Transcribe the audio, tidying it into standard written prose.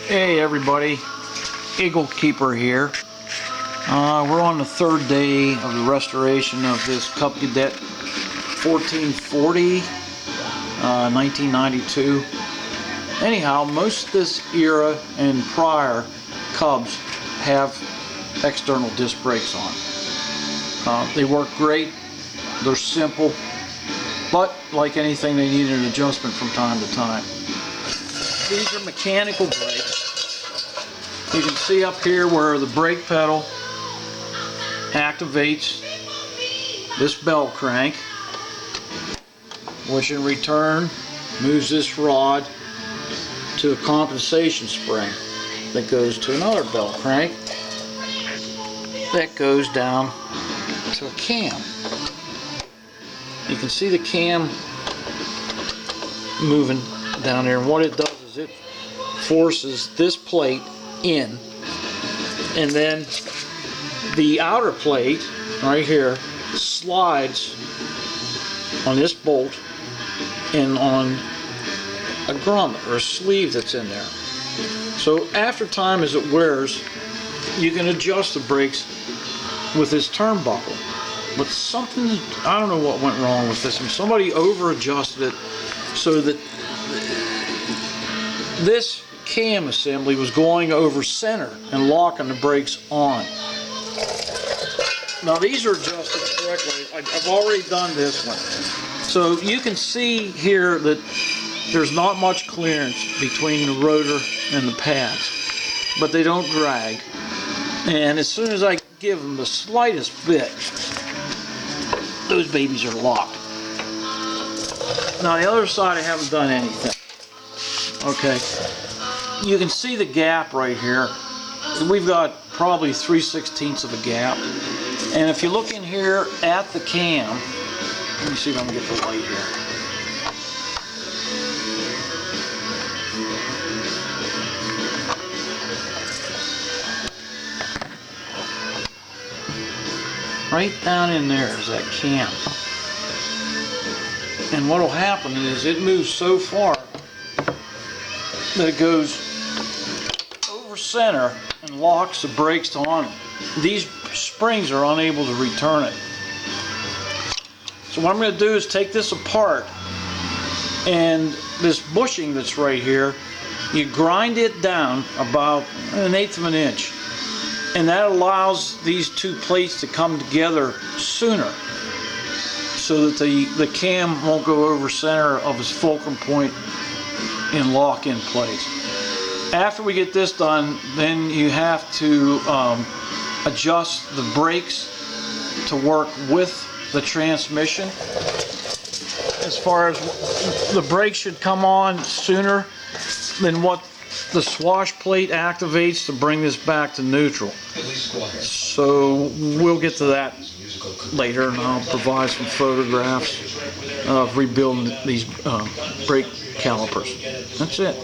Hey everybody, Eagle Keeper here. We're on the third day of the restoration of this Cub Cadet 1440, 1992. Anyhow, most of this era and prior Cubs have external disc brakes on. They work great, they're simple, but like anything they need an adjustment from time to time. These are mechanical brakes. You can see up here where the brake pedal activates this bell crank, which in return moves this rod to a compensation spring that goes to another bell crank that goes down to a cam. You can see the cam moving down there, and what it does is it forces this plate in, and then the outer plate right here slides on this bolt and on a grommet or a sleeve that's in there. So after time, as it wears, you can adjust the brakes with this turnbuckle. But something, I don't know what went wrong with this, and somebody over adjusted it so that this cam assembly was going over center and locking the brakes on. Now these are adjusted correctly. I've already done this one. So you can see here that there's not much clearance between the rotor and the pads, but they don't drag. And as soon as I give them the slightest bit, those babies are locked. Now the other side I haven't done anything. Okay, you can see the gap right here. We've got probably 3/16 of a gap. And if you look in here at the cam, let me see if I can get the light here. Right down in there is that cam. And what will happen is it moves so far that it goes over center and locks the brakes on it. These springs are unable to return it. So what I'm going to do is take this apart, and this bushing that's right here, you grind it down about 1/8 of an inch, and that allows these two plates to come together sooner so that the cam won't go over center of its fulcrum point and lock in place. After we get this done, then you have to adjust the brakes to work with the transmission. As far as the brakes should come on sooner than what the swash plate activates to bring this back to neutral. So we'll get to that later, and I'll provide some photographs of rebuilding these brake calipers. That's it.